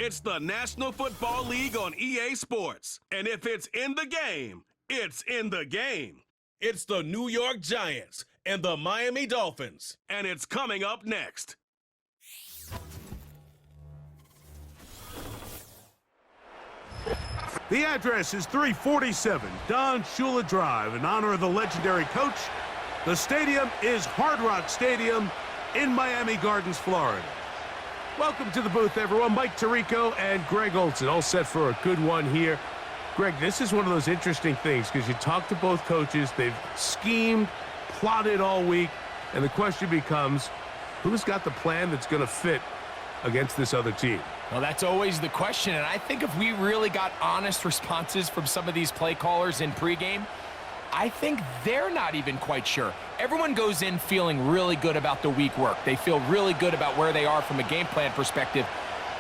It's the National Football League on EA Sports. And if it's in the game, it's in the game. It's the New York Giants and the Miami Dolphins. And it's coming up next. The address is 347 Don Shula Drive. In honor of the legendary coach, the stadium is Hard Rock Stadium in Miami Gardens, Florida. Welcome to the booth, everyone. Mike Tirico and Greg Olson, all set for a good one here. Greg, this is one of those interesting things because you talk to both coaches. They've schemed, plotted all week, and the question becomes, who's got the plan that's going to fit against this other team? Well, that's always the question, and I think if we really got honest responses from some of these play callers in pregame, I think they're not even quite sure. Everyone goes in feeling really good about the week work. They feel really good about where they are from a game plan perspective.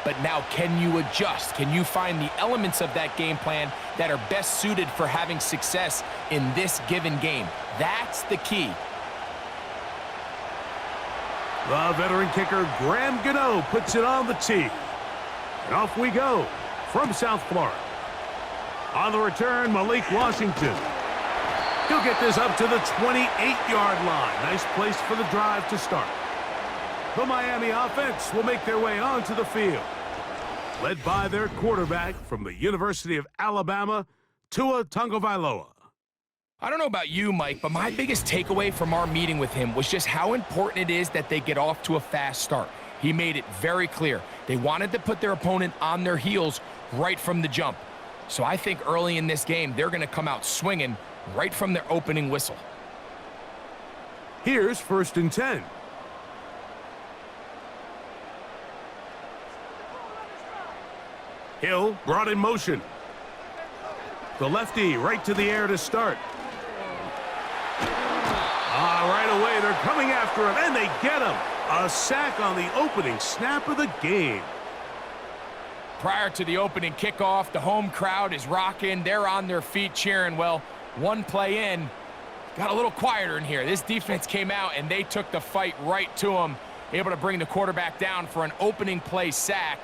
But now, can you adjust? Can you find the elements of that game plan that are best suited for having success in this given game? That's the key. The veteran kicker, Graham Gano, puts it on the tee. And off we go from South Florida. On the return, Malik Washington. He'll get this up to the 28-yard line. Nice place for the drive to start. The Miami offense will make their way onto the field, led by their quarterback from the University of Alabama, Tua Tagovailoa. I don't know about you, Mike, but my biggest takeaway from our meeting with him was just how important it is that they get off to a fast start. He made it very clear. They wanted to put their opponent on their heels right from the jump. So I think early in this game, they're going to come out swinging right from their opening whistle. Here's 1st and 10. Hill brought in motion. The lefty right to the air to start. Right away, they're coming after him, and they get him. A sack on the opening snap of the game. Prior to the opening kickoff, the home crowd is rocking. They're on their feet cheering. Well, one play in, got a little quieter in here. This defense came out, and they took the fight right to him, able to bring the quarterback down for an opening play sack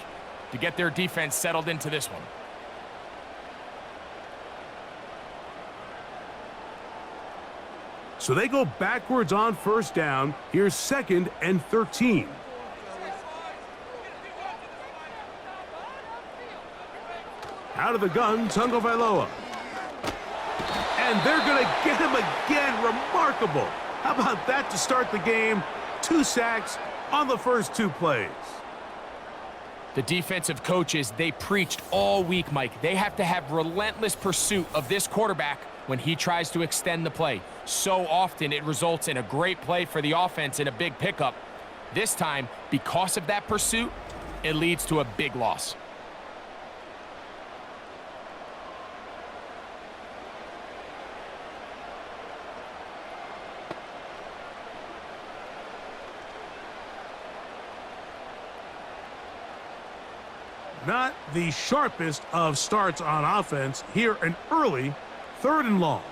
to get their defense settled into this one. So they go backwards on 1st down. Here's 2nd and 13. Out of the gun, Tagovailoa. And they're going to get him again. Remarkable. How about that to start the game? 2 sacks on the first 2 plays. The defensive coaches, they preached all week, Mike. They have to have relentless pursuit of this quarterback when he tries to extend the play. So often it results in a great play for the offense and a big pickup. This time, because of that pursuit, it leads to a big loss. Not the sharpest of starts on offense. Here, an early 3rd and long.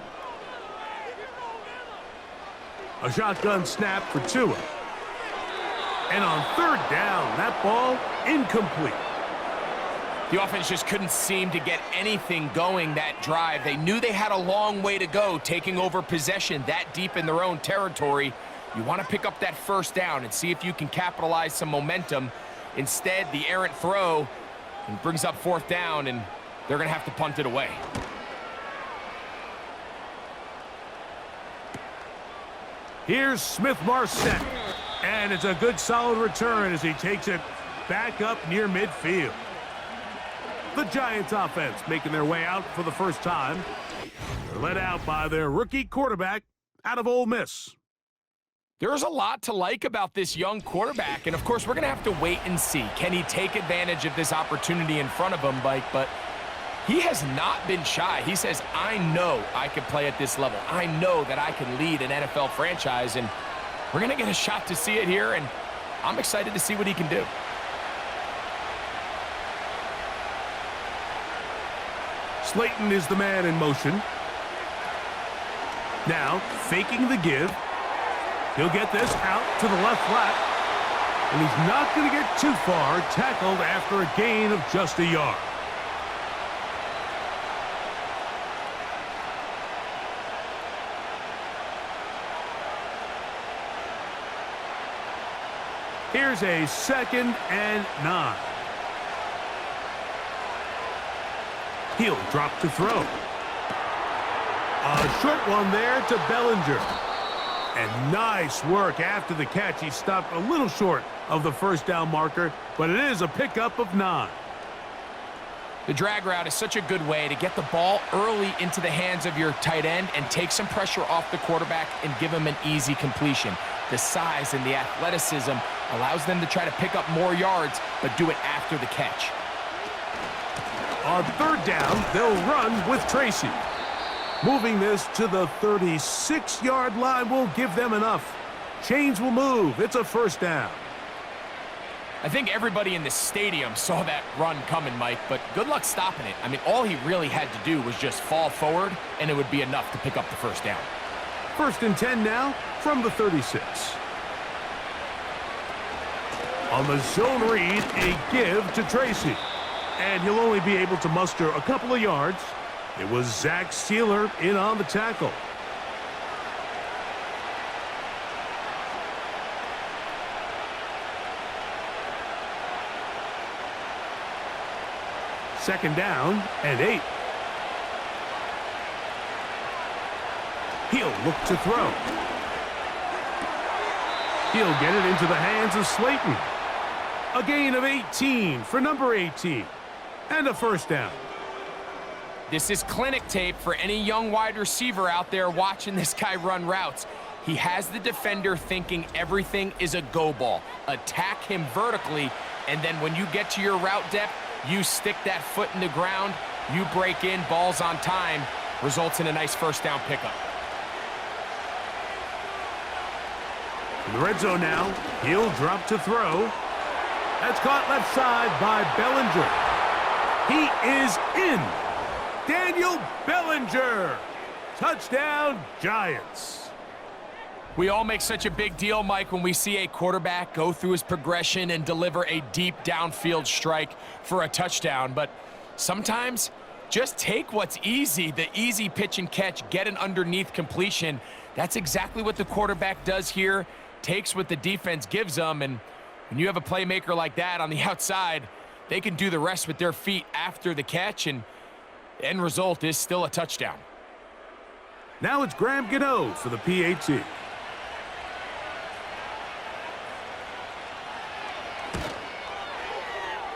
A shotgun snap for Tua. And on 3rd down, that ball incomplete. The offense just couldn't seem to get anything going that drive. They knew they had a long way to go, taking over possession that deep in their own territory. You want to pick up that 1st down and see if you can capitalize some momentum. Instead, the errant throw and brings up 4th down, and they're going to have to punt it away. Here's Smith-Marset, and it's a good solid return as he takes it back up near midfield. The Giants offense making their way out for the first time. They're led out by their rookie quarterback out of Ole Miss. There's a lot to like about this young quarterback, and of course we're going to have to wait and see. Can he take advantage of this opportunity in front of him, Mike? But he has not been shy. He says, I know I can play at this level. I know that I can lead an NFL franchise, and we're going to get a shot to see it here, and I'm excited to see what he can do. Slayton is the man in motion. Now, faking the give. He'll get this out to the left flat. And he's not going to get too far, tackled after a gain of just a yard. Here's a 2nd and 9. He'll drop to throw. A short one there to Bellinger. And nice work after the catch. He stopped a little short of the first down marker, but it is a pickup of 9. The drag route is such a good way to get the ball early into the hands of your tight end and take some pressure off the quarterback and give him an easy completion. The size and the athleticism allows them to try to pick up more yards, but do it after the catch. On 3rd down, they'll run with Tracy. Moving this to the 36-yard line will give them enough. Chains will move. It's a 1st down. I think everybody in the stadium saw that run coming, Mike, but good luck stopping it. I mean, all he really had to do was just fall forward, and it would be enough to pick up the 1st down. 1st and 10 now from the 36. On the zone read, a give to Tracy. And he'll only be able to muster a couple of yards. It was Zach Sealer in on the tackle. Second down and 8. He'll look to throw. He'll get it into the hands of Slayton. A gain of 18 for number 18. And a 1st down. This is clinic tape for any young wide receiver out there watching this guy run routes. He has the defender thinking everything is a go ball. Attack him vertically, and then when you get to your route depth, you stick that foot in the ground, you break in, ball's on time, results in a nice 1st down pickup. In the red zone now, he'll drop to throw. That's caught left side by Bellinger. He is in. Daniel Bellinger. Touchdown, Giants. We all make such a big deal, Mike, when we see a quarterback go through his progression and deliver a deep downfield strike for a touchdown. But sometimes just take what's easy, the easy pitch and catch, get an underneath completion. That's exactly what the quarterback does here, takes what the defense gives them. And when you have a playmaker like that on the outside, they can do the rest with their feet after the catch, and the end result is still a touchdown. Now it's Graham Gano for the PAT.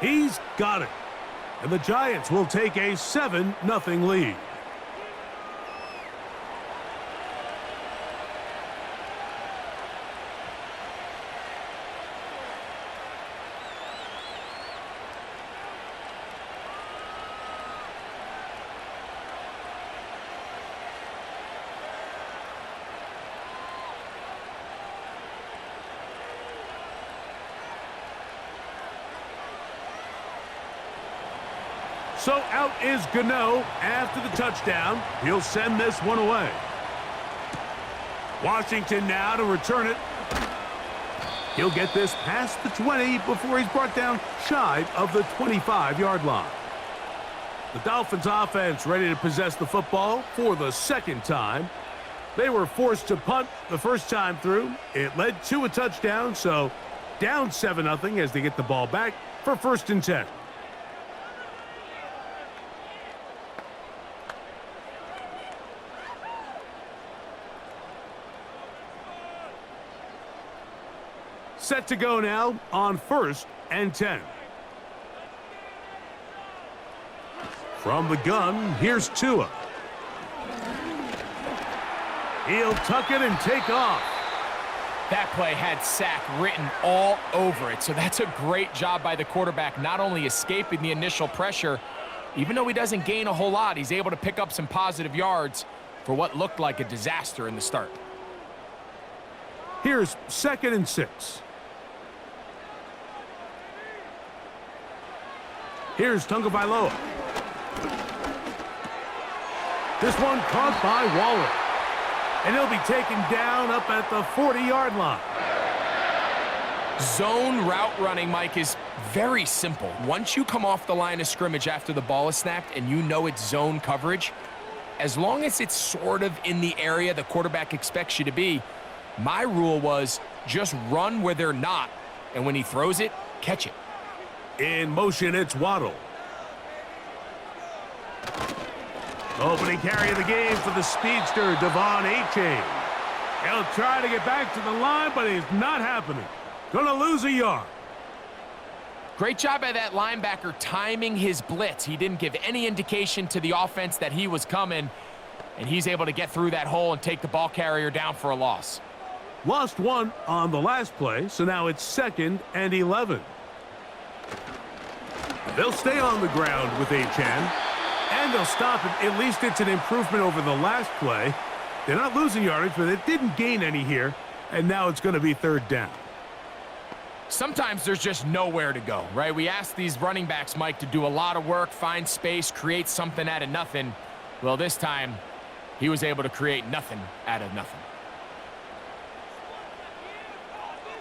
He's got it. And the Giants will take a 7-0 lead. So out is Gano after the touchdown. He'll send this one away. Washington now to return it. He'll get this past the 20 before he's brought down shy of the 25-yard line. The Dolphins offense ready to possess the football for the 2nd time. They were forced to punt the first time through. It led to a touchdown, so down 7-0 as they get the ball back for 1st and 10. Set to go now on 1st and 10. From the gun, here's Tua. He'll tuck it and take off. That play had sack written all over it, so that's a great job by the quarterback, not only escaping the initial pressure, even though he doesn't gain a whole lot, he's able to pick up some positive yards for what looked like a disaster in the start. Here's 2nd and 6. Here's Tagovailoa. This one caught by Waller. And he'll be taken down up at the 40-yard line. Zone route running, Mike, is very simple. Once you come off the line of scrimmage after the ball is snapped and you know it's zone coverage, as long as it's sort of in the area the quarterback expects you to be, my rule was just run where they're not, and when he throws it, catch it. In motion, it's Waddle. Opening carry of the game for the speedster, Devon A-Chain. He'll try to get back to the line, but it's not happening. Gonna lose a yard. Great job by that linebacker timing his blitz. He didn't give any indication to the offense that he was coming, and he's able to get through that hole and take the ball carrier down for a loss. Lost one on the last play, so now it's 2nd and 11. They'll stay on the ground with A-Chan, and they'll stop it. At least it's an improvement over the last play. They're not losing yardage, but it didn't gain any here, and now it's going to be 3rd down. Sometimes there's just nowhere to go, right? We ask these running backs, Mike, to do a lot of work, find space, create something out of nothing. Well, this time, he was able to create nothing out of nothing.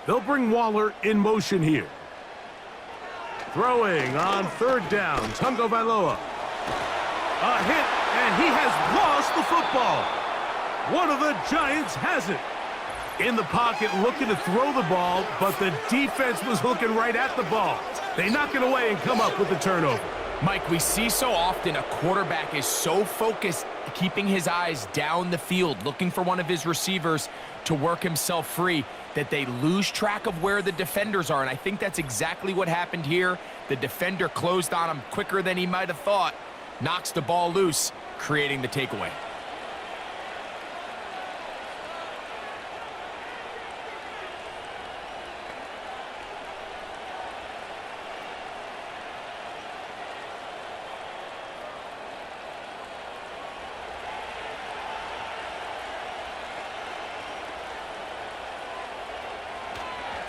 They'll bring Waller in motion here. Throwing on 3rd down, Tungo Vailoa. A hit, and he has lost the football. One of the Giants has it. In the pocket, looking to throw the ball, but the defense was looking right at the ball. They knock it away and come up with the turnover. Mike, we see so often a quarterback is so focused, keeping his eyes down the field, looking for one of his receivers to work himself free, that they lose track of where the defenders are, and I think that's exactly what happened here. The defender closed on him quicker than he might have thought, knocks the ball loose, creating the takeaway.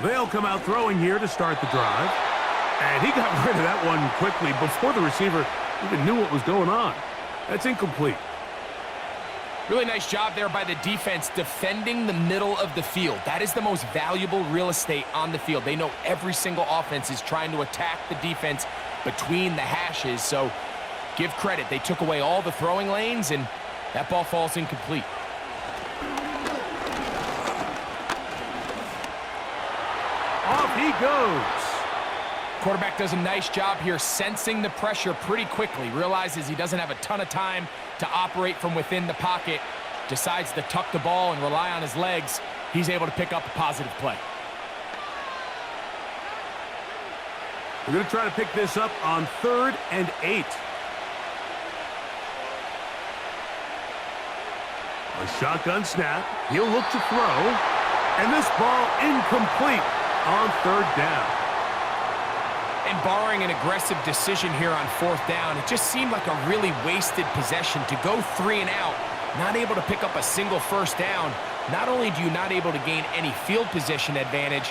They'll come out throwing here to start the drive. And he got rid of that one quickly before the receiver even knew what was going on. That's incomplete. Really nice job there by the defense defending the middle of the field. That is the most valuable real estate on the field. They know every single offense is trying to attack the defense between the hashes. So give credit. They took away all the throwing lanes, and that ball falls incomplete. Off he goes. Quarterback does a nice job here sensing the pressure pretty quickly. Realizes he doesn't have a ton of time to operate from within the pocket. Decides to tuck the ball and rely on his legs. He's able to pick up a positive play. We're going to try to pick this up on 3rd and 8. A shotgun snap. He'll look to throw. And this ball incomplete on 3rd down. And barring an aggressive decision here on 4th down, it just seemed like a really wasted possession to go 3 and out, not able to pick up a single 1st down. Not only do you not able to gain any field position advantage,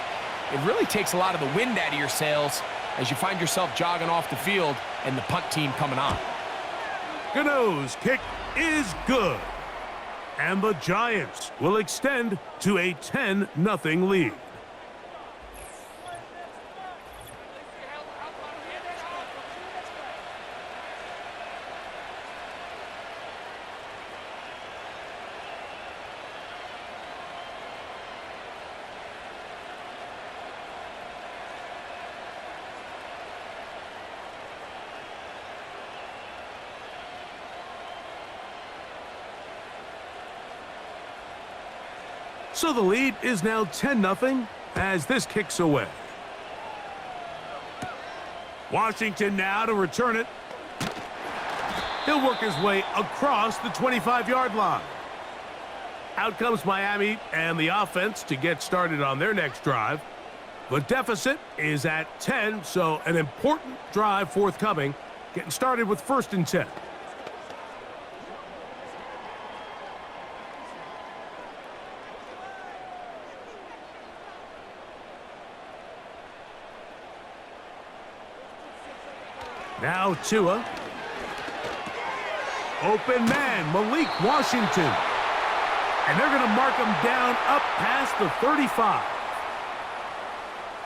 it really takes a lot of the wind out of your sails as you find yourself jogging off the field and the punt team coming on. Gano's kick is good. And the Giants will extend to a 10-0 lead. So the lead is now 10-0 as this kicks away. Washington now to return it. He'll work his way across the 25-yard line. Out comes Miami and the offense to get started on their next drive. The deficit is at 10, so an important drive forthcoming. Getting started with 1st and 10. Now Tua. Open man, Malik Washington. And they're going to mark him down up past the 35.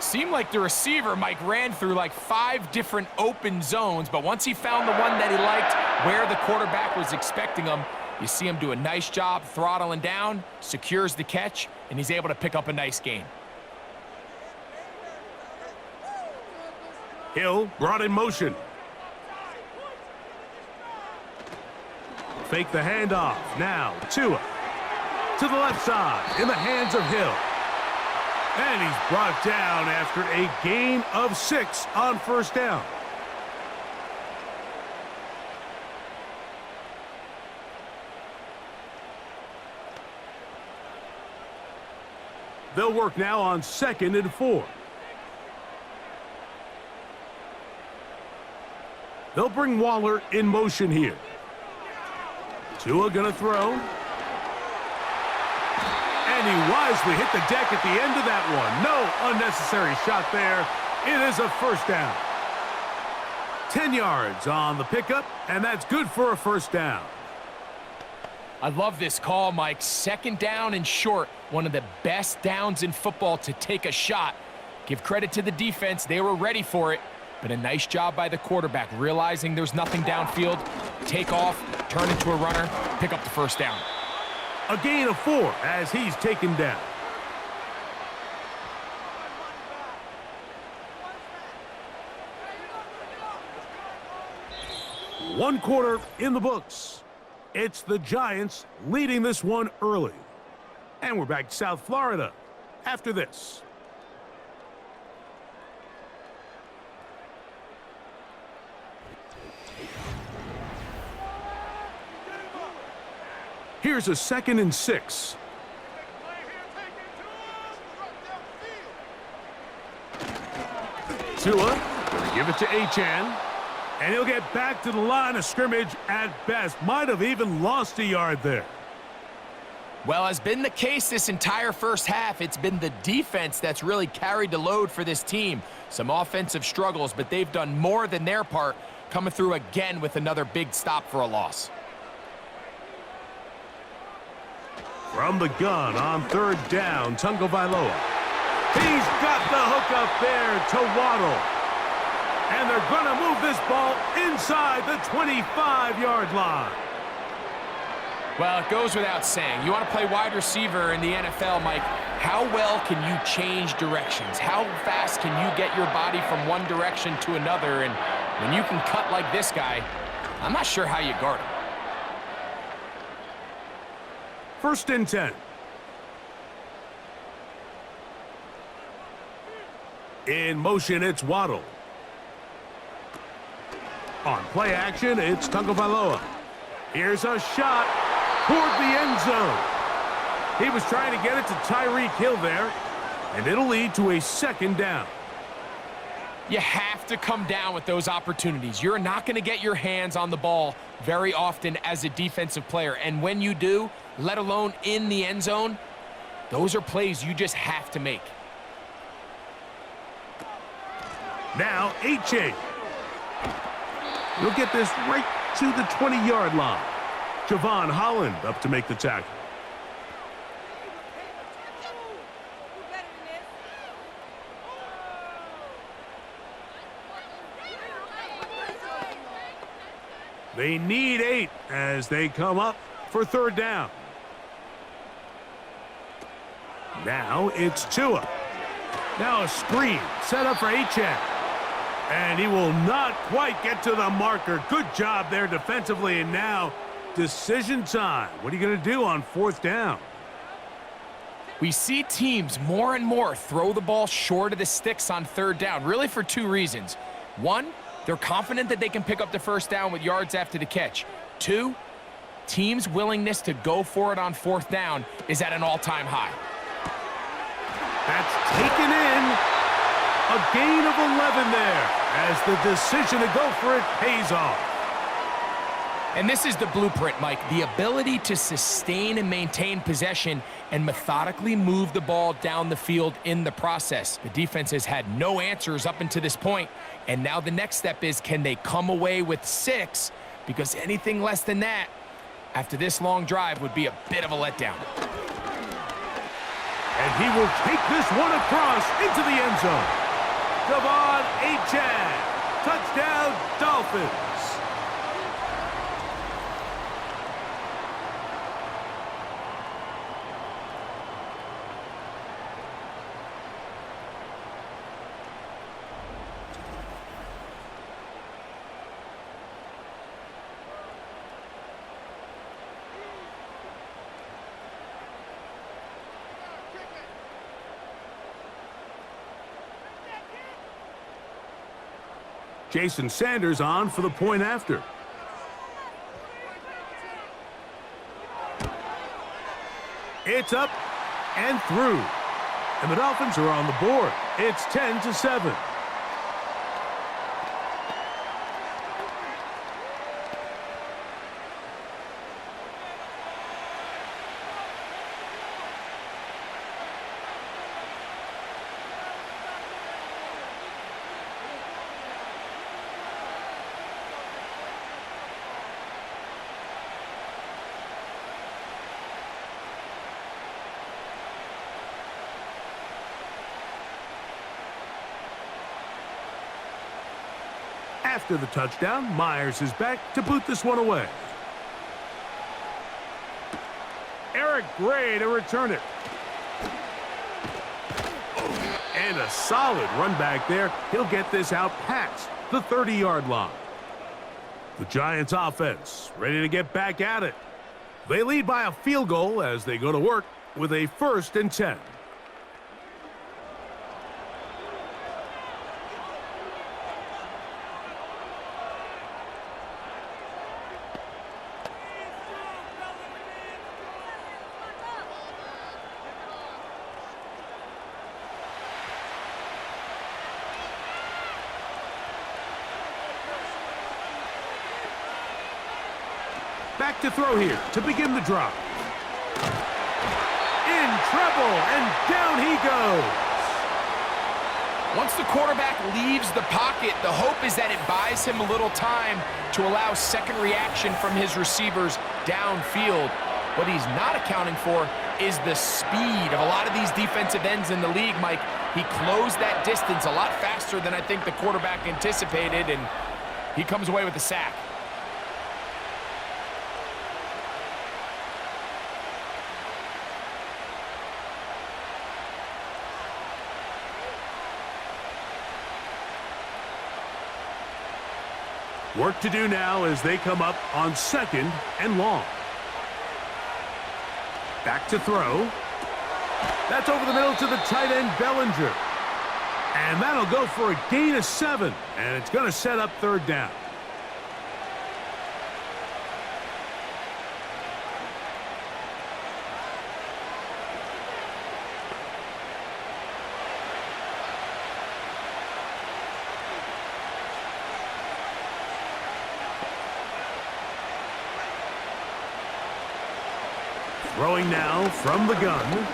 Seemed like the receiver, Mike, ran through like 5 different open zones, but once he found the one that he liked, where the quarterback was expecting him, you see him do a nice job throttling down, secures the catch, and he's able to pick up a nice gain. Hill brought in motion. Fake the handoff. Now, Tua. To the left side, in the hands of Hill. And he's brought down after a gain of 6 on first down. They'll work now on 2nd and 4. They'll bring Waller in motion here. Tua gonna throw. And he wisely hit the deck at the end of that one. No unnecessary shot there. It is a first down. 10 yards on the pickup, and that's good for a first down. I love this call, Mike. 2nd down and short. One of the best downs in football to take a shot. Give credit to the defense. They were ready for it. But a nice job by the quarterback, realizing there's nothing downfield. Take off, turn into a runner, pick up the first down. A gain of 4 as he's taken down. One quarter in the books. It's the Giants leading this one early. And we're back to South Florida after this. Here's a 2nd and 6. Tua, gonna give it to Achane. And he'll get back to the line of scrimmage at best. Might have even lost a yard there. Well, has been the case this entire first half. It's been the defense that's really carried the load for this team. Some offensive struggles, but they've done more than their part, coming through again with another big stop for a loss. From the gun on 3rd down, Tagovailoa. He's got the hook up there to Waddle. And they're going to move this ball inside the 25-yard line. Well, it goes without saying. You want to play wide receiver in the NFL, Mike, how well can you change directions? How fast can you get your body from one direction to another? And when you can cut like this guy, I'm not sure how you guard him. 1st and 10. In motion, it's Waddle. On play action, it's Tagovailoa. Here's a shot toward the end zone. He was trying to get it to Tyreek Hill there, and it'll lead to a 2nd down. You have to come down with those opportunities. You're not going to get your hands on the ball very often as a defensive player, and when you do, let alone in the end zone, those are plays you just have to make. Now, Achane. He'll get this right to the 20-yard line. Javon Holland up to make the tackle. They need 8 as they come up for 3rd down. Now it's Tua. Now a screen set up for Achane. And he will not quite get to the marker. Good job there defensively. And now decision time. What are you going to do on 4th down? We see teams more and more throw the ball short of the sticks on 3rd down, really for 2 reasons. 1, they're confident that they can pick up the first down with yards after the catch. 2, teams' willingness to go for it on 4th down is at an all-time high. That's taken in. A gain of 11 there as the decision to go for it pays off. And this is the blueprint, Mike. The ability to sustain and maintain possession and methodically move the ball down the field in the process. The defense has had no answers up until this point, and now the next step is, can they come away with 6? Because anything less than that, after this long drive, would be a bit of a letdown. And He will take this one across into the end zone. Devon Achane. Touchdown, Dolphins. Jason Sanders on for the point after. It's up and through. And the Dolphins are on the board. It's 10-7. After the touchdown, Myers is back to boot this one away. Eric Gray to return it. And a solid run back there. He'll get this out past the 30-yard line. The Giants offense ready to get back at it. They lead by a field goal as they go to work with a 1st and 10. Back to throw here to begin the drive. In trouble, and down he goes. Once the quarterback leaves the pocket, the hope is that it buys him a little time to allow second reaction from his receivers downfield. What he's not accounting for is the speed of a lot of these defensive ends in the league, Mike. He closed that distance a lot faster than I think the quarterback anticipated, and he comes away with the sack. Work to do now as they come up on 2nd and long. Back to throw. That's over the middle to the tight end, Bellinger. And that'll go for a gain of 7. And it's going to set up 3rd down. Throwing now from the gun.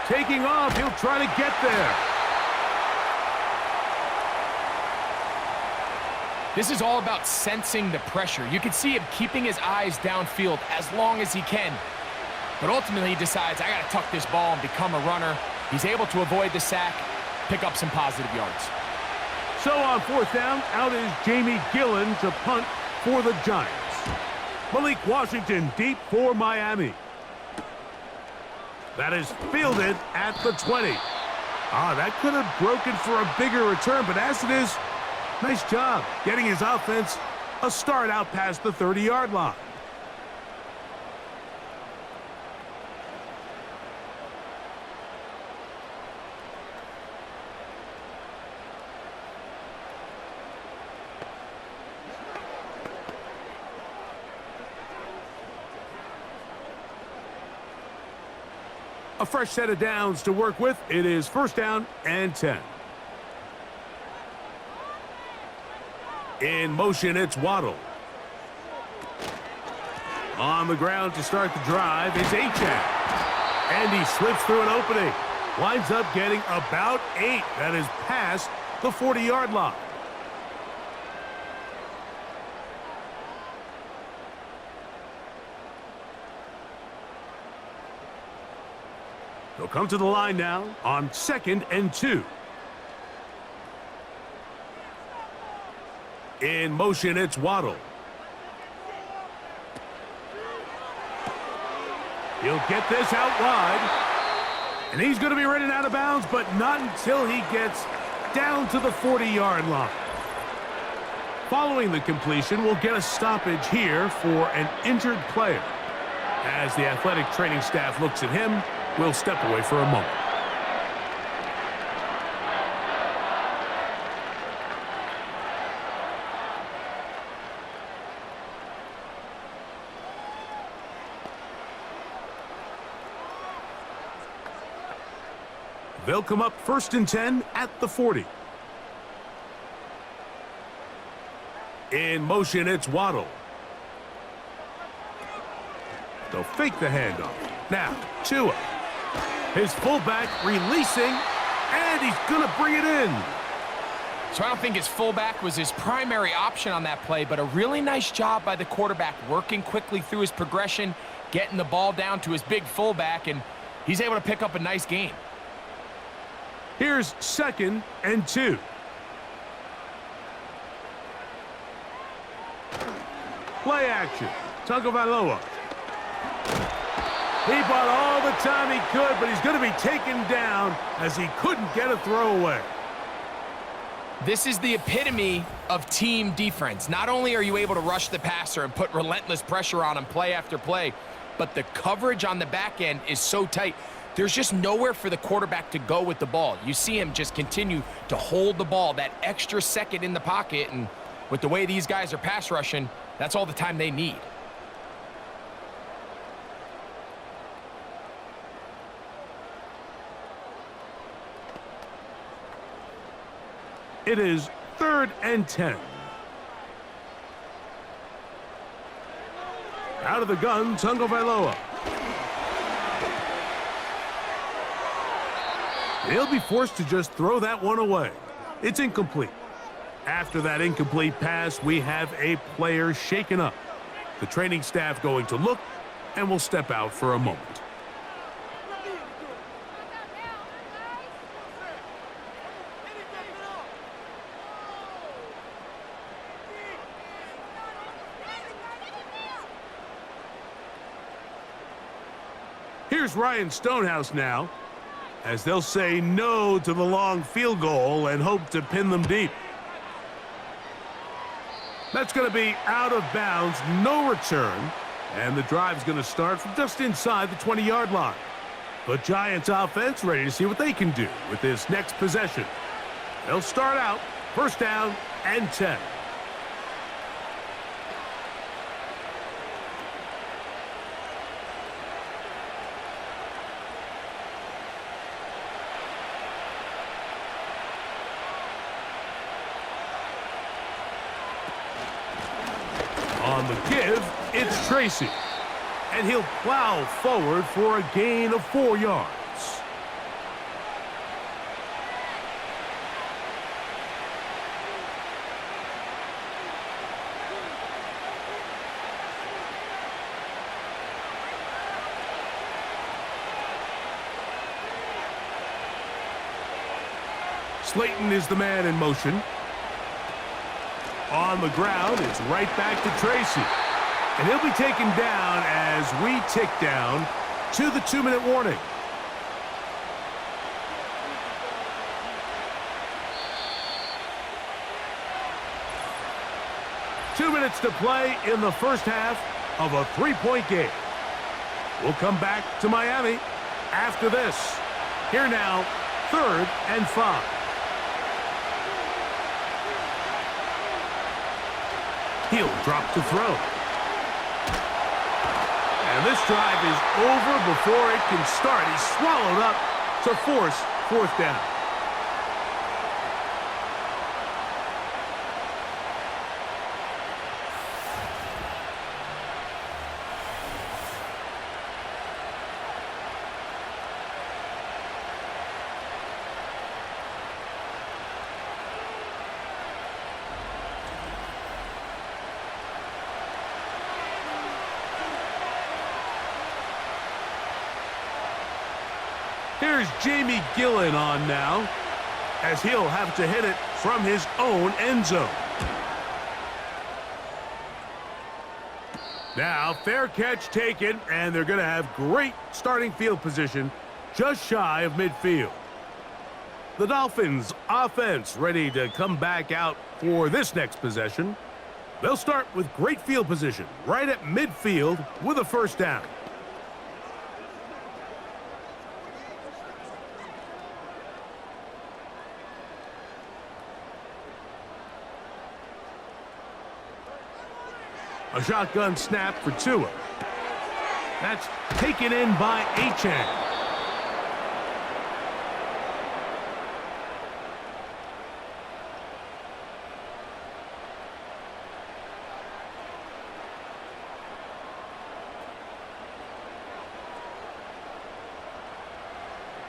Taking off, he'll try to get there. This is all about sensing the pressure. You can see him keeping his eyes downfield as long as he can. But ultimately he decides, I got to tuck this ball and become a runner. He's able to avoid the sack, pick up some positive yards. So on 4th down, out is Jamie Gillen to punt for the Giants. Malik Washington deep for Miami. That is fielded at the 20. That could have broken for a bigger return, but as it is, nice job getting his offense a start out past the 30-yard line. A fresh set of downs to work with. It is 1st down and 10. In motion, it's Waddle. On the ground to start the drive is Achane. And he slips through an opening. Winds up getting about 8. That is past the 40-yard line. They'll come to the line now on 2nd and 2. In motion, it's Waddle. He'll get this out wide. And he's going to be ridden out of bounds, but not until he gets down to the 40-yard line. Following the completion, we'll get a stoppage here for an injured player. As the athletic training staff looks at him, we'll step away for a moment. They'll come up 1st and 10 at the 40. In motion, it's Waddle. They'll fake the handoff. Now, Tua. His fullback releasing, and he's going to bring it in. So I don't think his fullback was his primary option on that play, but a really nice job by the quarterback working quickly through his progression, getting the ball down to his big fullback, and he's able to pick up a nice gain. Here's 2nd and 2. Play action. Tagovailoa. He bought all the time he could, but he's going to be taken down as he couldn't get a throwaway. This is the epitome of team defense. Not only are you able to rush the passer and put relentless pressure on him play after play, but the coverage on the back end is so tight. There's just nowhere for the quarterback to go with the ball. You see him just continue to hold the ball that extra second in the pocket, and with the way these guys are pass rushing, that's all the time they need. It is 3rd and 10. Out of the gun, Tagovailoa. He'll be forced to just throw that one away. It's incomplete. After that incomplete pass, we have a player shaken up. The training staff going to look, and will step out for a moment. Here's Ryan Stonehouse now, as they'll say no to the long field goal and hope to pin them deep. That's going to be out of bounds, no return, and the drive's going to start from just inside the 20-yard line. The Giants offense ready to see what they can do with this next possession. They'll start out 1st down and 10. On the give, it's Tracy. And he'll plow forward for a gain of 4 yards. Slayton is the man in motion. On the ground, it's right back to Tracy. And he'll be taken down as we tick down to the 2-minute warning. Two minutes to play in the first half of a 3-point game. We'll come back to Miami after this. Here now, 3rd and 5. He'll drop to throw. And this drive is over before it can start. He's swallowed up to force 4th down. Here's Jamie Gillen on now, as he'll have to hit it from his own end zone. Now, fair catch taken, and they're going to have great starting field position just shy of midfield. The Dolphins offense ready to come back out for this next possession. They'll start with great field position right at midfield with a first down. A shotgun snap for Tua. That's taken in by Achane.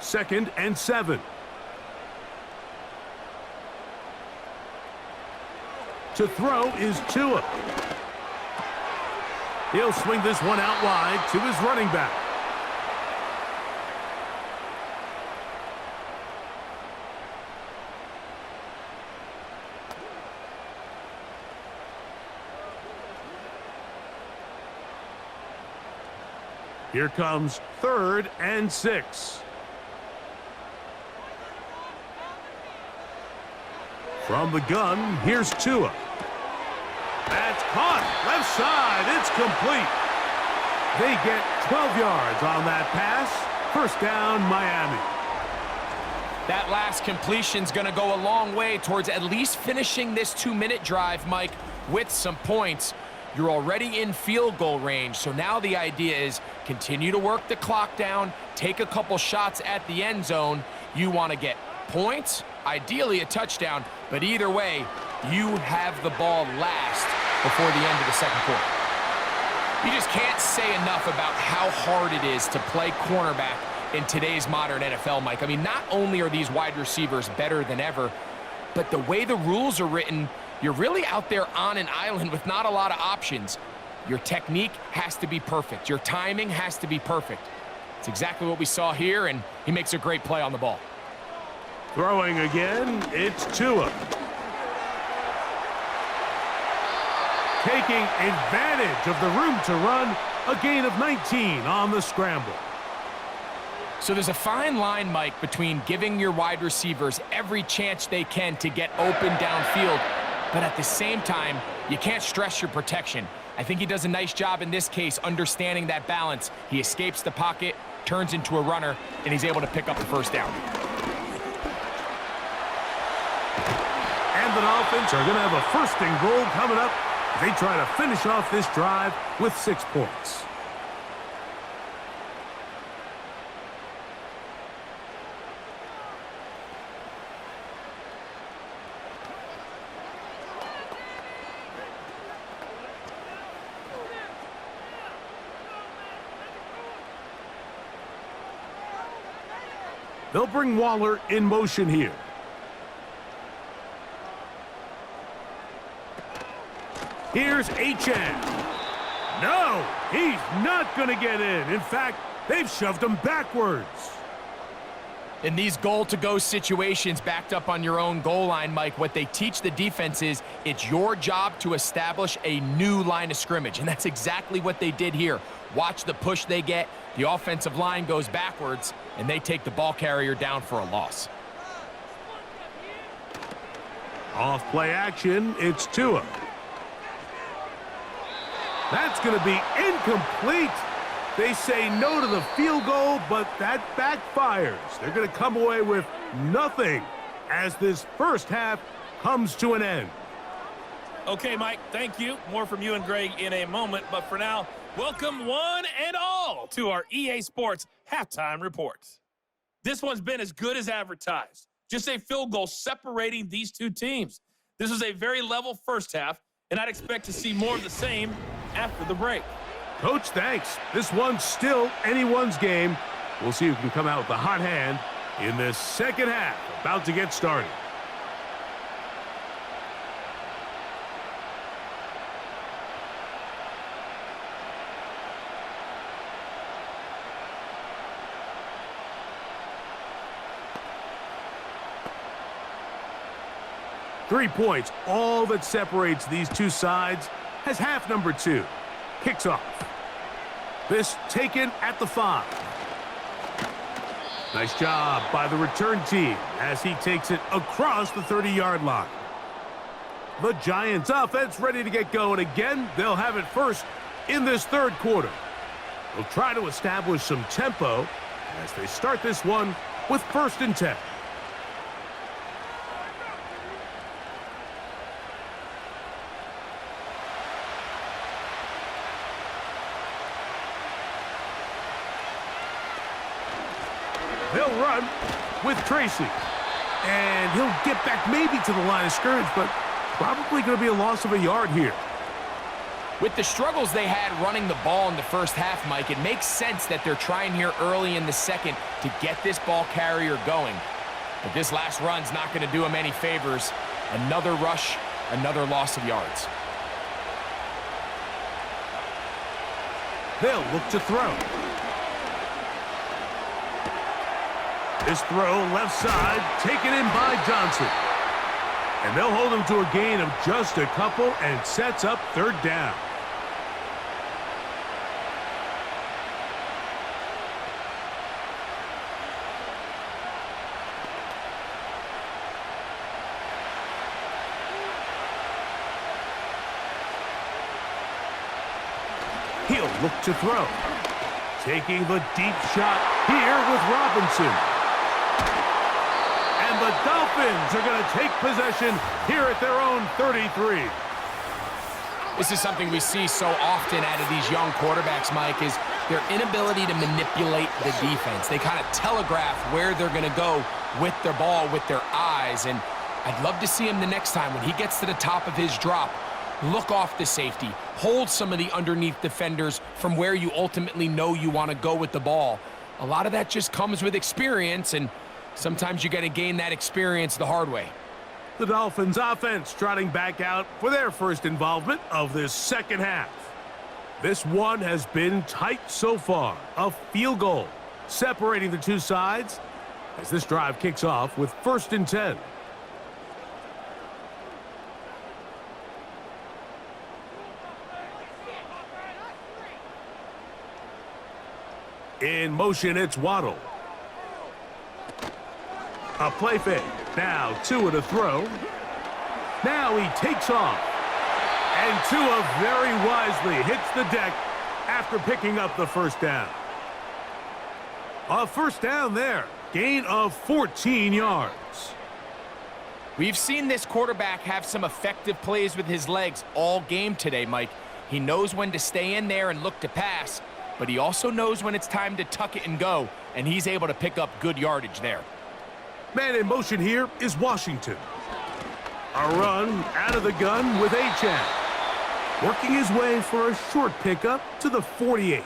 Second and 7. To throw is Tua. He'll swing this one out wide to his running back. Here comes 3rd and 6. From the gun, here's Tua. That's caught. Left side. It's complete. They get 12 yards on that pass. First down, Miami. That last completion's going to go a long way towards at least finishing this 2-minute drive, Mike, with some points. You're already in field goal range, so now the idea is continue to work the clock down, take a couple shots at the end zone. You want to get points, ideally a touchdown, but either way, you have the ball last before the end of the second quarter. You just can't say enough about how hard it is to play cornerback in today's modern NFL, Mike. I mean, not only are these wide receivers better than ever, but the way the rules are written, you're really out there on an island with not a lot of options. Your technique has to be perfect. Your timing has to be perfect. It's exactly what we saw here, and he makes a great play on the ball. Throwing again, it's Tua. Taking advantage of the room to run, a gain of 19 on the scramble. So there's a fine line, Mike, between giving your wide receivers every chance they can to get open downfield, but at the same time, you can't stress your protection. I think he does a nice job in this case understanding that balance. He escapes the pocket, turns into a runner, and he's able to pick up the first down. And the Dolphins are going to have a 1st and goal coming up. They try to finish off this drive with 6 points. They'll bring Waller in motion here. Here's Achane. No, he's not going to get in. In fact, they've shoved him backwards. In these goal-to-go situations backed up on your own goal line, Mike, what they teach the defense is it's your job to establish a new line of scrimmage, and that's exactly what they did here. Watch the push they get. The offensive line goes backwards, and they take the ball carrier down for a loss. Off play action, it's Tua. That's going to be incomplete. They say no to the field goal, but that backfires. They're going to come away with nothing as this first half comes to an end. Okay, Mike, thank you. More from you and Greg in a moment. But for now, welcome one and all to our EA Sports Halftime Report. This one's been as good as advertised. Just a field goal separating these two teams. This was a very level first half, and I'd expect to see more of the same after the break. Coach, thanks. This one's still anyone's game. We'll see who can come out with the hot hand in this second half. About to get started. 3 points, all that separates these two sides, has half number 2. Kicks off. This taken at the 5. Nice job by the return team as he takes it across the 30-yard line. The Giants offense ready to get going again. They'll have it first in this third quarter. They'll try to establish some tempo as they start this one with 1st and 10. They'll run with Tracy. And he'll get back maybe to the line of scrimmage, but probably going to be a loss of a yard here. With the struggles they had running the ball in the first half, Mike, it makes sense that they're trying here early in the second to get this ball carrier going. But this last run's not going to do him any favors. Another rush, another loss of yards. They'll look to throw. This throw left side, taken in by Johnson. And they'll hold him to a gain of just a couple and sets up 3rd down. He'll look to throw. Taking the deep shot here with Robinson. And the Dolphins are going to take possession here at their own 33. This is something we see so often out of these young quarterbacks, Mike, is their inability to manipulate the defense. They kind of telegraph where they're going to go with their ball, with their eyes. And I'd love to see him the next time when he gets to the top of his drop. Look off the safety. Hold some of the underneath defenders from where you ultimately know you want to go with the ball. A lot of that just comes with experience, and sometimes you got to gain that experience the hard way. The Dolphins offense trotting back out for their first involvement of this second half. This one has been tight so far. A field goal separating the two sides as this drive kicks off with 1st and 10. In motion, it's Waddle. A play fake. Now Tua to throw. Now he takes off. And Tua very wisely hits the deck after picking up the 1st down. A 1st down there. Gain of 14 yards. We've seen this quarterback have some effective plays with his legs all game today, Mike. He knows when to stay in there and look to pass, but he also knows when it's time to tuck it and go, and he's able to pick up good yardage there. Man in motion here is Washington. A run out of the gun with Achane. Working his way for a short pickup to the 48.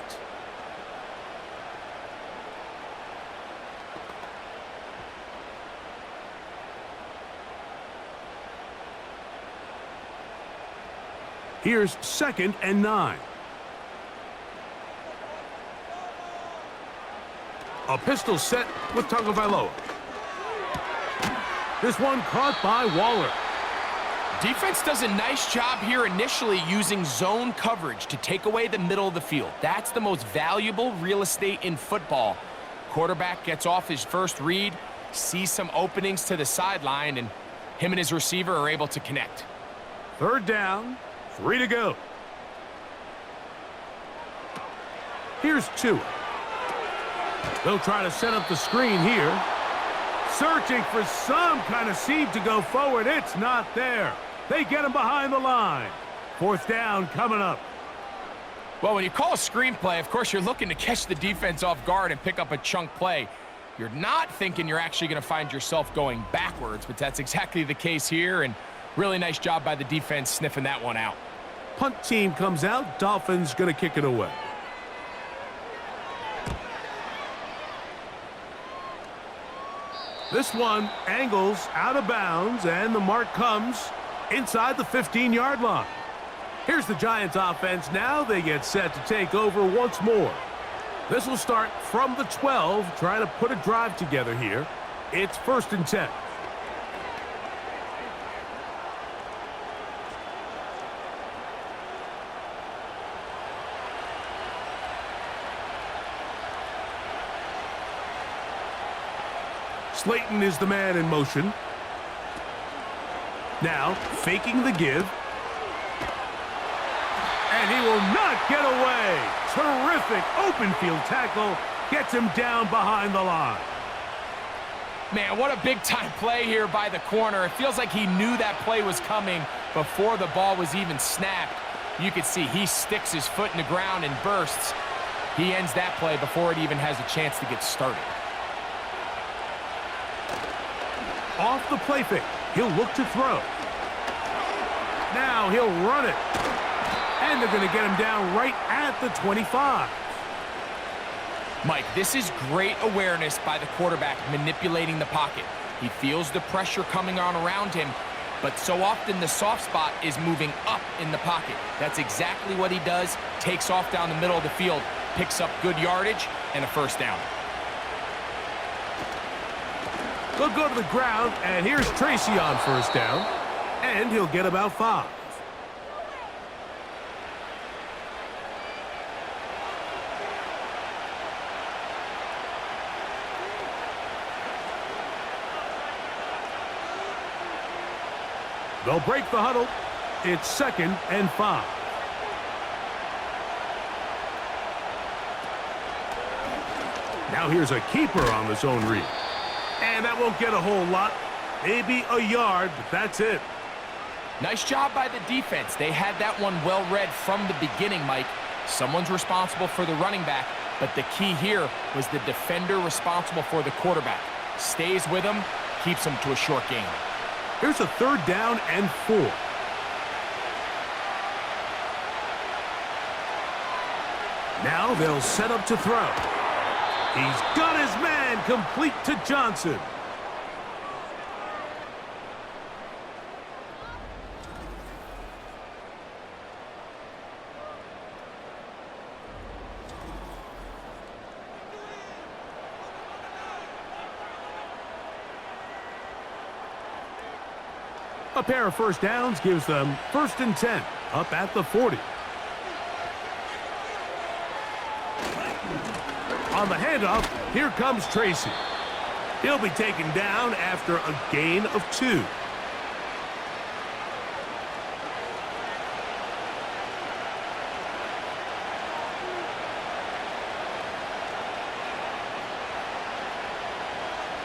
Here's 2nd and 9. A pistol set with Tagovailoa. This one caught by Waller. Defense does a nice job here initially using zone coverage to take away the middle of the field. That's the most valuable real estate in football. Quarterback gets off his first read, sees some openings to the sideline, and him and his receiver are able to connect. 3rd down, 3 to go. Here's Tua. They'll try to set up the screen here. Searching for some kind of seam to go forward. It's not there. They get him behind the line. 4th down coming up. Well, when you call a screenplay, of course, you're looking to catch the defense off guard and pick up a chunk play. You're not thinking you're actually going to find yourself going backwards, but that's exactly the case here, and really nice job by the defense sniffing that one out. Punt team comes out. Dolphins going to kick it away. This one angles out of bounds, and the mark comes inside the 15-yard line. Here's the Giants offense now. They get set to take over once more. This will start from the 12, trying to put a drive together here. It's 1st and 10. Slayton is the man in motion. Now, faking the give. And he will not get away. Terrific open field tackle. Gets him down behind the line. Man, what a big-time play here by the corner. It feels like he knew that play was coming before the ball was even snapped. You can see he sticks his foot in the ground and bursts. He ends that play before it even has a chance to get started. Off the play fake. He'll look to throw. Now he'll run it. And they're going to get him down right at the 25. Mike, this is great awareness by the quarterback manipulating the pocket. He feels the pressure coming on around him, but so often the soft spot is moving up in the pocket. That's exactly what he does. Takes off down the middle of the field, picks up good yardage, and a first down. They'll go to the ground, and here's Tracy on first down, and he'll get about 5. They'll break the huddle. It's 2nd and 5. Now here's a keeper on the zone read. And that won't get a whole lot. Maybe a yard, but that's it. Nice job by the defense. They had that one well read from the beginning, Mike. Someone's responsible for the running back, but the key here was the defender responsible for the quarterback. Stays with him, keeps him to a short gain. Here's a 3rd down and 4. Now they'll set up to throw. He's got his man complete to Johnson. A pair of first downs gives them 1st and 10, up at the 40. On the handoff, here comes Tracy. He'll be taken down after a gain of 2.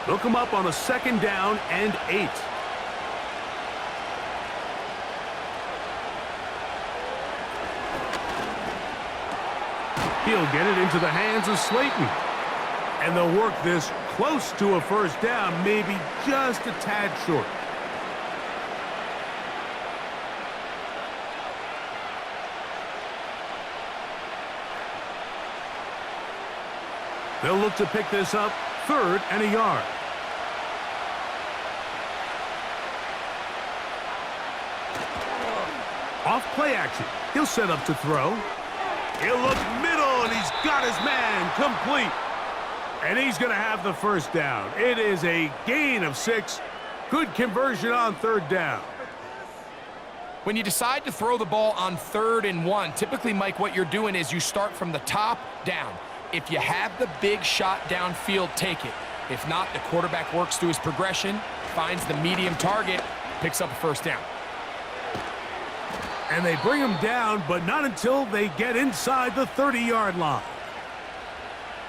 They'll come up on a 2nd down and 8. He'll get it into the hands of Slayton. And they'll work this close to a first down, maybe just a tad short. They'll look to pick this up, 3rd and a yard. Off play action. He'll set up to throw. He'll look middle, and he's got his man complete. And he's going to have the first down. It is a gain of 6. Good conversion on 3rd down. When you decide to throw the ball on 3rd and 1, typically, Mike, what you're doing is you start from the top down. If you have the big shot downfield, take it. If not, the quarterback works through his progression, finds the medium target, picks up a first down. And they bring him down, but not until they get inside the 30-yard line.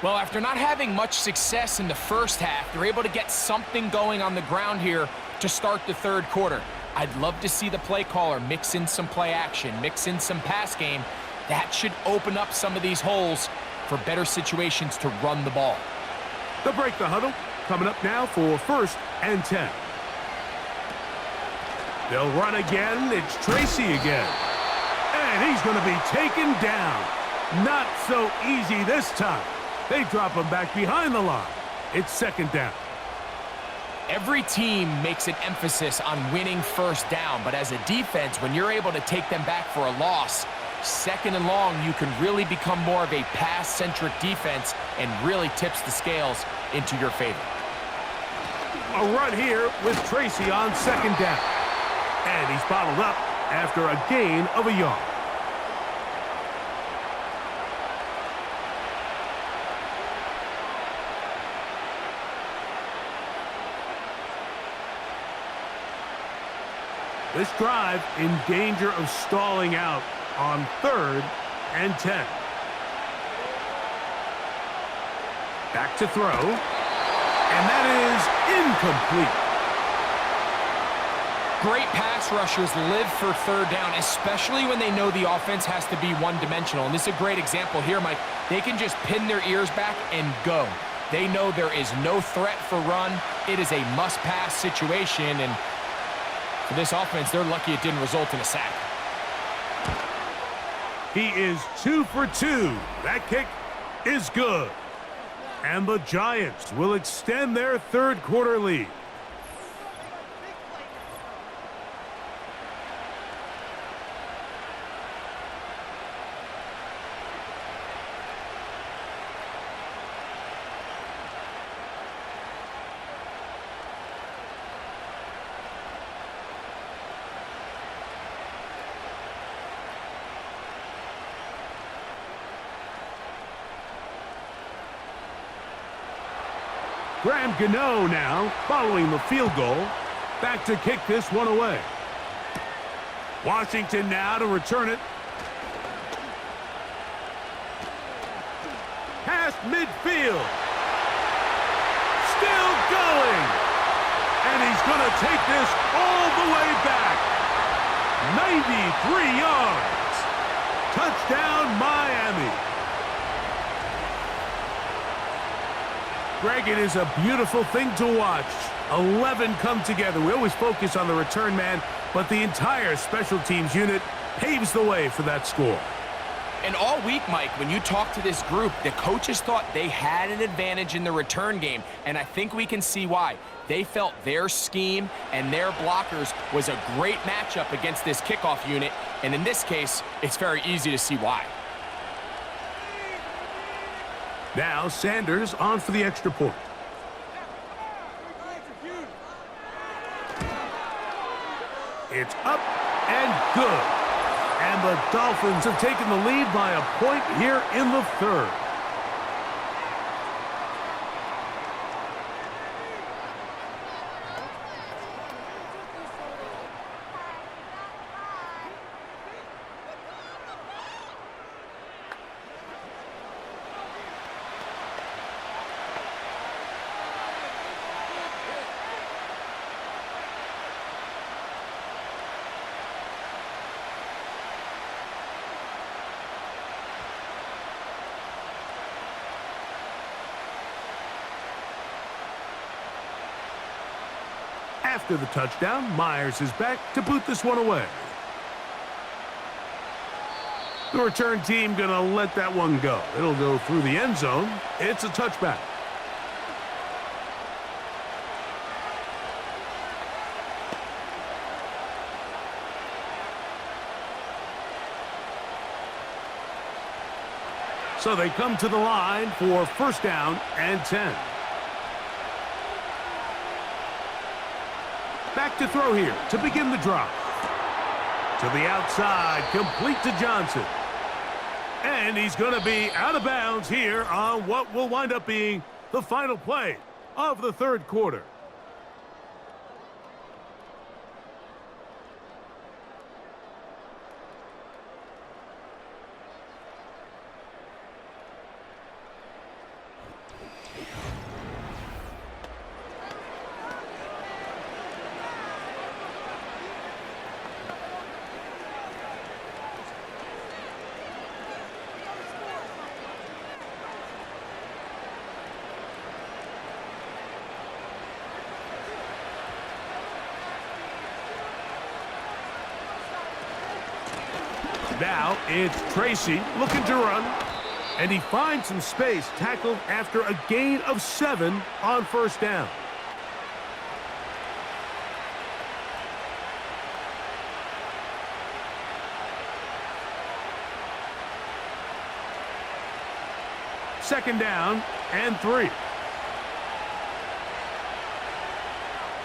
Well, after not having much success in the first half, they're able to get something going on the ground here to start the 3rd quarter. I'd love to see the play caller mix in some play action, mix in some pass game. That should open up some of these holes for better situations to run the ball. They'll break the huddle. Coming up now for 1st and 10. They'll run again. It's Tracy again. And he's going to be taken down. Not so easy this time. They drop him back behind the line. It's 2nd down. Every team makes an emphasis on winning first down, but as a defense, when you're able to take them back for a loss, 2nd and long, you can really become more of a pass-centric defense and really tips the scales into your favor. A run here with Tracy on 2nd down. And he's bottled up after a gain of a yard. This drive in danger of stalling out on 3rd and 10. Back to throw. And that is incomplete. Great pass rushers live for 3rd down, especially when they know the offense has to be one-dimensional. And this is a great example here, Mike. They can just pin their ears back and go. They know there is no threat for run. It is a must-pass situation, and for this offense, they're lucky it didn't result in a sack. He is 2 for 2. That kick is good. And the Giants will extend their 3rd quarter lead. Graham Gano now, following the field goal, back to kick this one away. Washington now to return it. Past midfield. Still going. And he's going to take this all the way back. 93 yards. Touchdown, Miami. Greg, it is a beautiful thing to watch. 11 come together. We always focus on the return man, but the entire special teams unit paves the way for that score. And all week, Mike, when you talk to this group, the coaches thought they had an advantage in the return game, and I think we can see why. They felt their scheme and their blockers was a great matchup against this kickoff unit, and in this case, it's very easy to see why. Now Sanders on for the extra point. It's up and good. And the Dolphins have taken the lead by a point here in the 3rd. After the touchdown, Myers is back to boot this one away. The return team going to let that one go. It'll go through the end zone. It's a touchback. So they come to the line for 1st down and 10. Back to throw here to begin the drive. To the outside, complete to Johnson. And he's going to be out of bounds here on what will wind up being the final play of the 3rd quarter. Now it's Tracy looking to run, and he finds some space, tackled after a gain of 7 on 1st down. Second down and 3.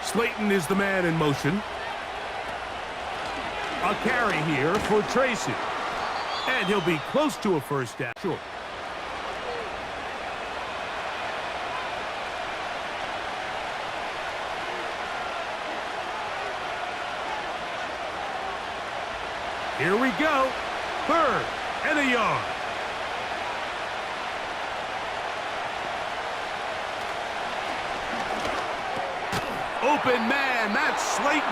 Slayton is the man in motion. A carry here for Tracy. And he'll be close to a 1st down. Sure. Here we go. 3rd and a yard. Open man, that's Slayton.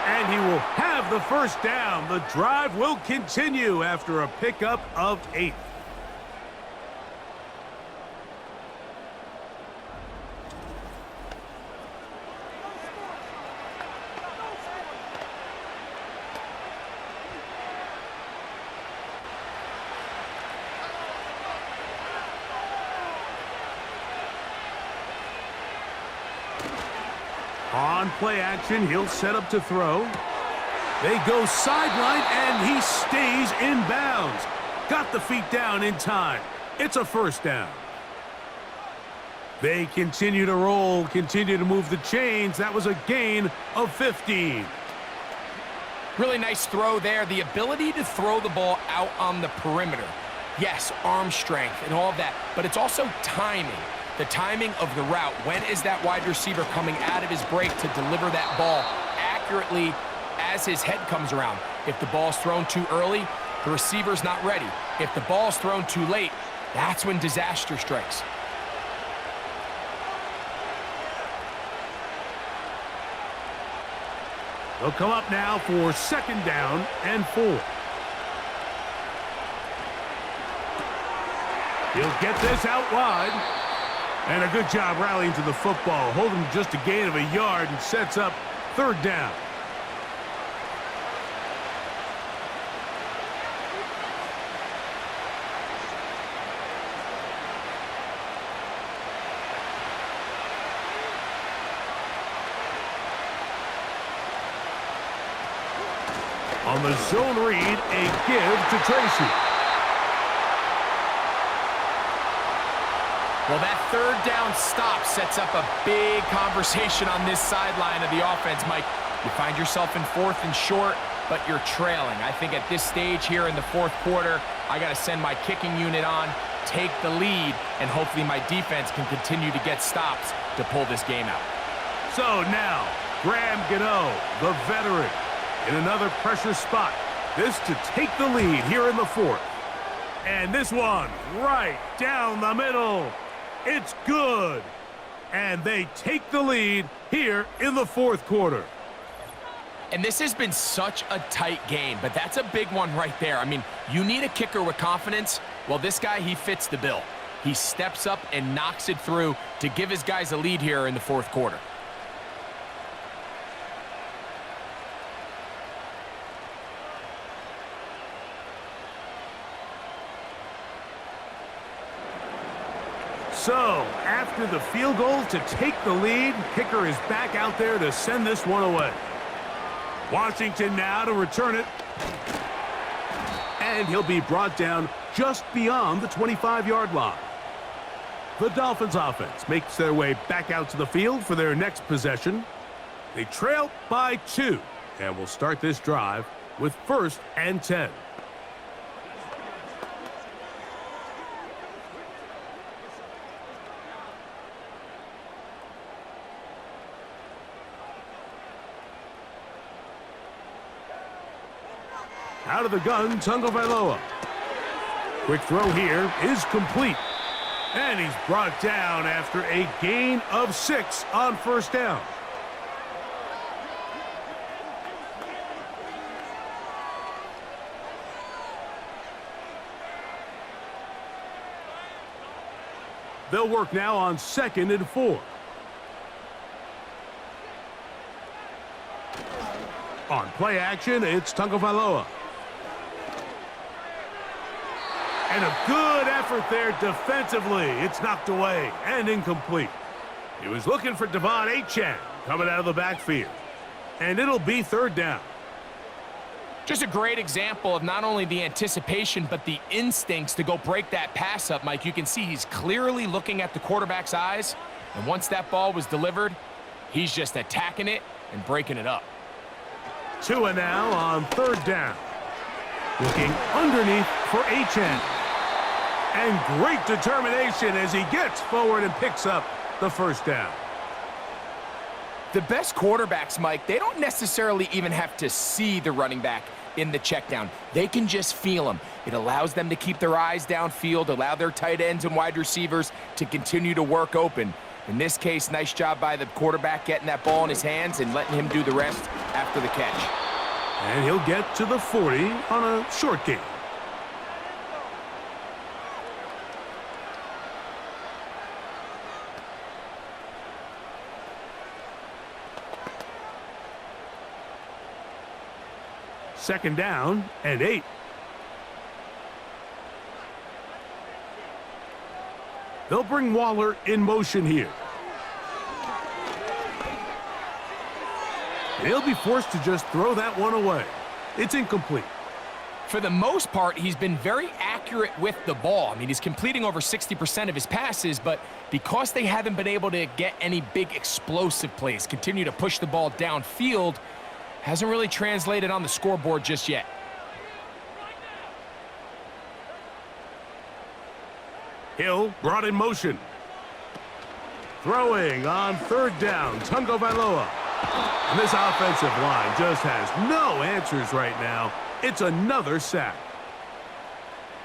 And he will have the first down. The drive will continue after a pickup of 8. On play action, he'll set up to throw. They go sideline, and he stays in bounds. Got the feet down in time. It's a first down. They continue to roll, continue to move the chains. That was a gain of 15. Really nice throw there. The ability to throw the ball out on the perimeter. Yes, arm strength and all of that, but it's also timing. The timing of the route. When is that wide receiver coming out of his break to deliver that ball accurately as his head comes around? If the ball's thrown too early, the receiver's not ready. If the ball's thrown too late, that's when disaster strikes. They'll come up now for 2nd down and 4. He'll get this out wide. And a good job rallying to the football. Holding just a gain of a yard and sets up 3rd down. On the zone read, a give to Tracy. Well, that 3rd down stop sets up a big conversation on this sideline of the offense, Mike. You find yourself in 4th and short, but you're trailing. I think at this stage here in the 4th quarter, I got to send my kicking unit on, take the lead, and hopefully my defense can continue to get stops to pull this game out. So now, Graham Gano, the veteran, in another pressure spot. This to take the lead here in the 4th. And this one right down the middle. It's good. And they take the lead here in the 4th quarter. And this has been such a tight game, but that's a big one right there. I mean, you need a kicker with confidence. Well, this guy, he fits the bill. He steps up and knocks it through to give his guys a lead here in the 4th quarter. So, after the field goal to take the lead, kicker is back out there to send this one away. Washington now to return it. And he'll be brought down just beyond the 25-yard line. The Dolphins offense makes their way back out to the field for their next possession. They trail by 2, and will start this drive with 1st and 10. Out of the gun, Tagovailoa. Quick throw here is complete. And he's brought down after a gain of 6 on 1st down. They'll work now on 2nd and 4. On play action, it's Tagovailoa. And a good effort there defensively. It's knocked away and incomplete. He was looking for Devon Achane coming out of the backfield. And it'll be 3rd down. Just a great example of not only the anticipation, but the instincts to go break that pass up, Mike. You can see he's clearly looking at the quarterback's eyes. And once that ball was delivered, he's just attacking it and breaking it up. Tua now on 3rd down. Looking underneath for Achane. And great determination as he gets forward and picks up the 1st down. The best quarterbacks, Mike, they don't necessarily even have to see the running back. in the check down. They can just feel him. It allows them to keep their eyes downfield, allow their tight ends and wide receivers to continue to work open. In this case, nice job by the quarterback getting that ball in his hands and letting him do the rest after the catch. And he'll get to the 40 on a short gain. Second down and 8. They'll bring Waller in motion here. He'll be forced to just throw that one away. It's incomplete. For the most part, he's been very accurate with the ball. I mean, he's completing over 60% of his passes, but because they haven't been able to get any big explosive plays, continue to push the ball downfield, hasn't really translated on the scoreboard just yet. Hill brought in motion. Throwing on third down, Tungo Vailoa. And this offensive line just has no answers right now. It's another sack.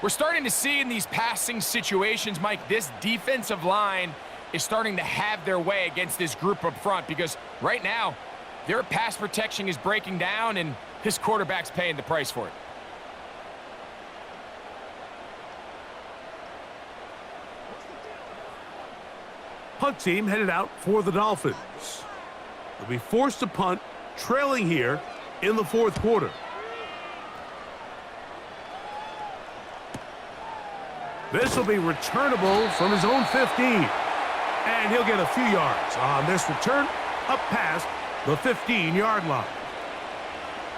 We're starting to see in these passing situations, Mike, this defensive line is starting to have their way against this group up front because right now, their pass protection is breaking down and his quarterback's paying the price for it. Punt team headed out for the Dolphins. They'll be forced to punt, trailing here in the fourth quarter. This will be returnable from his own 15. And he'll get a few yards on this return up past the 15-yard line.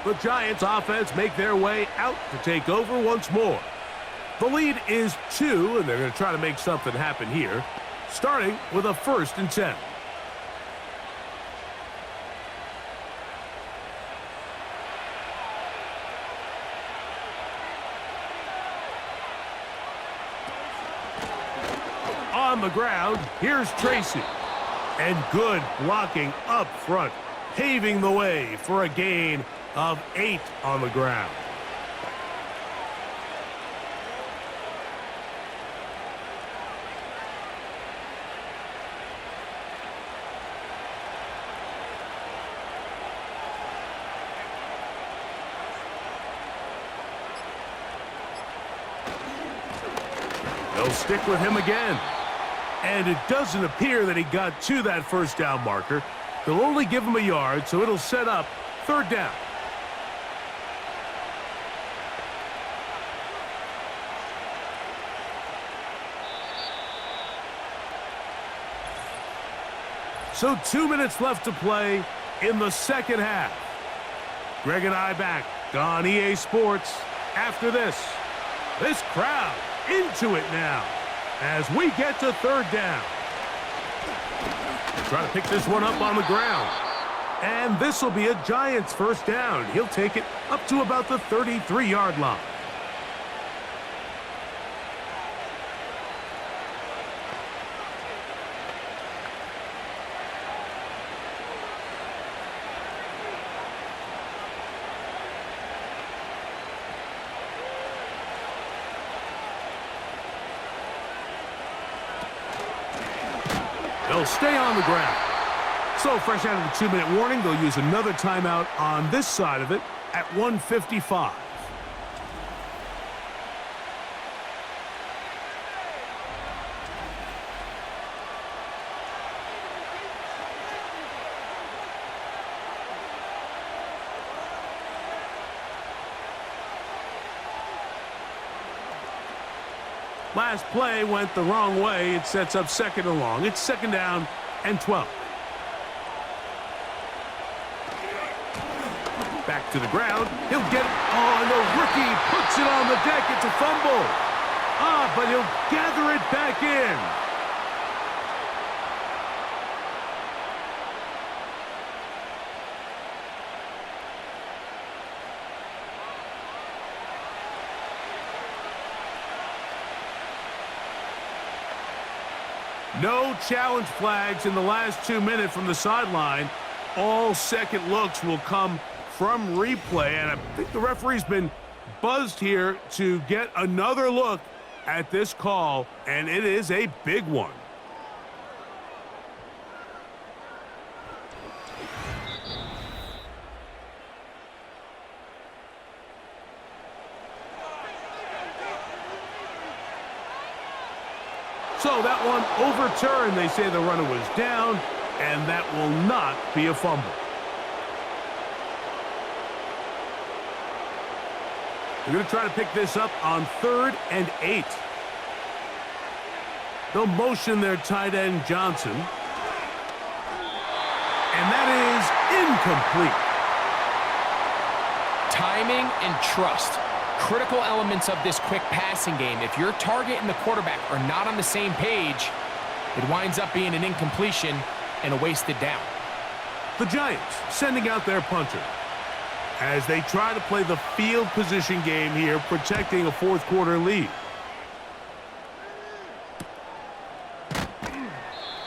The Giants offense make their way out to take over once more. The lead is 2, and they're going to try to make something happen here, starting with a 1st and 10. On the ground, here's Tracy. And good blocking up front, paving the way for a gain of 8 on the ground. They'll stick with him again. And it doesn't appear that he got to that first down marker. They'll only give him a yard, so it'll set up 3rd down. So 2 minutes left to play in the second half. Greg and I back on EA Sports after this. This crowd into it now as we get to 3rd down. Try to pick this one up on the ground. And this will be a Giants 1st down. He'll take it up to about the 33-yard line. They'll stay on the ground. So fresh out of the 2-minute warning, they'll use another timeout on this side of it at 1:55. Last play went the wrong way. It sets up 2nd and long. It's 2nd down and 12. Back to the ground. He'll get it. Oh, and the rookie puts it on the deck. It's a fumble. But he'll gather it back in. No challenge flags in the last 2 minutes from the sideline. All second looks will come from replay, and I think the referee's been buzzed here to get another look at this call, and it is a big one. So that one overturned. They say the runner was down, and that will not be a fumble. They're going to try to pick this up on 3rd and 8. They'll motion their tight end, Johnson. And that is incomplete. Timing and trust. Critical elements of this quick passing game. If your target and the quarterback are not on the same page, it winds up being an incompletion and a wasted down. The Giants sending out their punter as they try to play the field position game here, protecting a fourth-quarter lead.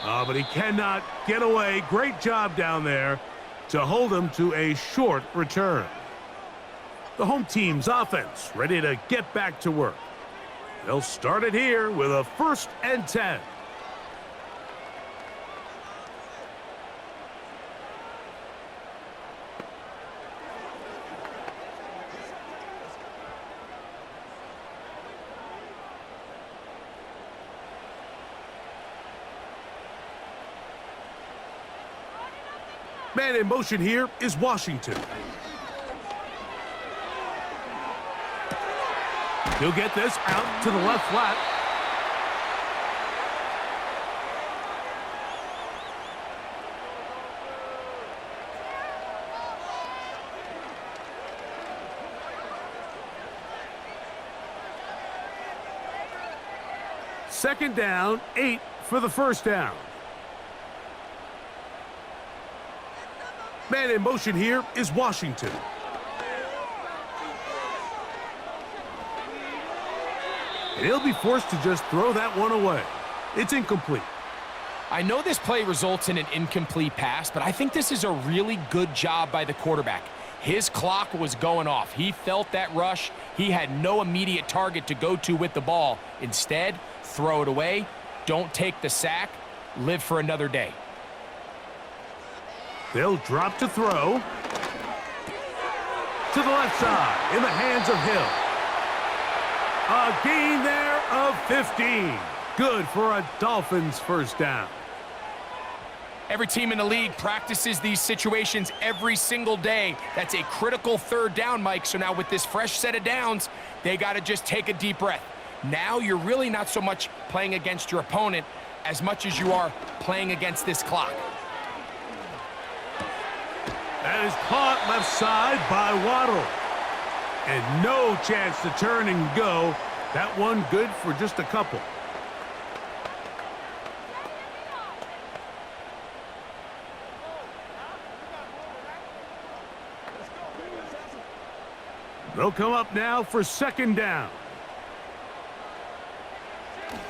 But he cannot get away. Great job down there to hold him to a short return. The home team's offense ready to get back to work. They'll start it here with a 1st and 10. Man in motion here is Washington. He'll get this out to the left flat. Second down, 8 for the first down. Man in motion here is Washington. And he'll be forced to just throw that one away. It's incomplete. I know this play results in an incomplete pass, but I think this is a really good job by the quarterback. His clock was going off. He felt that rush. He had no immediate target to go to with the ball. Instead, throw it away. Don't take the sack. Live for another day. They'll drop to throw. To the left side, in the hands of Hill. A gain there of 15. Good for a Dolphins first down. Every team in the league practices these situations every single day. That's a critical 3rd down, Mike. So now with this fresh set of downs, they got to just take a deep breath. Now you're really not so much playing against your opponent as much as you are playing against this clock. That is caught left side by Waddle. And no chance to turn and go. That one good for just a couple. They'll come up now for 2nd down.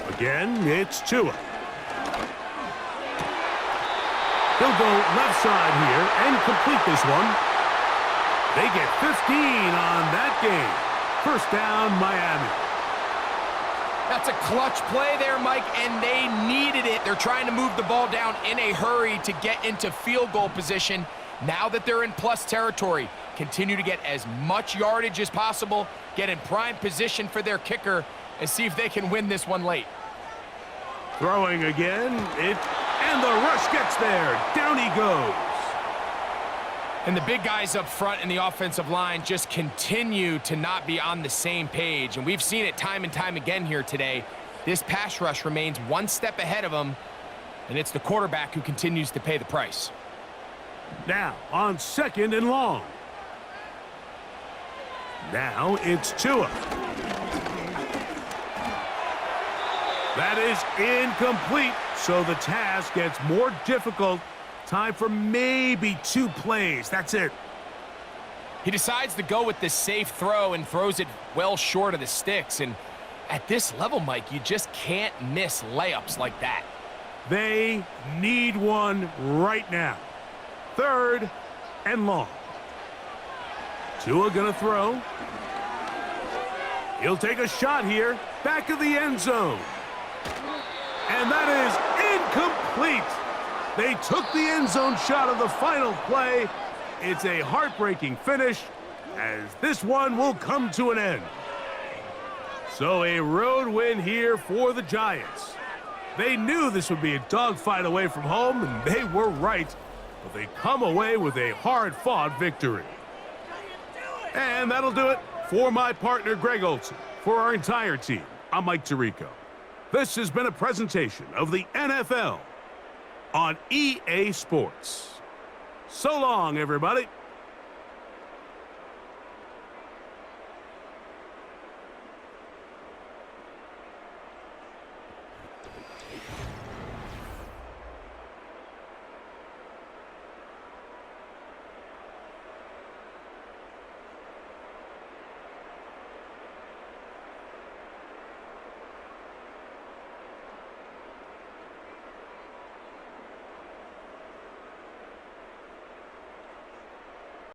Again, it's Tua. He'll go left side here and complete this one. They get 15 on that game. First down, Miami. That's a clutch play there, Mike, and they needed it. They're trying to move the ball down in a hurry to get into field goal position. Now that they're in plus territory, continue to get as much yardage as possible, get in prime position for their kicker, and see if they can win this one late. Throwing again, and the rush gets there. Down he goes. And the big guys up front in the offensive line just continue to not be on the same page. And we've seen it time and time again here today. This pass rush remains one step ahead of them, and it's the quarterback who continues to pay the price. Now on 2nd and long. Now it's Tua. That is incomplete, so the task gets more difficult. Time for maybe 2 plays. That's it. He decides to go with this safe throw and throws it well short of the sticks. And at this level, Mike, you just can't miss layups like that. They need one right now. 3rd and long. Tua gonna throw. He'll take a shot here, back of the end zone. And that is incomplete. They took the end zone shot of the final play. It's a heartbreaking finish, as this one will come to an end. So a road win here for the Giants. They knew this would be a dogfight away from home, and they were right. But they come away with a hard-fought victory. And that'll do it for my partner, Greg Olson. For our entire team, I'm Mike Tirico. This has been a presentation of the NFL on EA Sports. So long, everybody.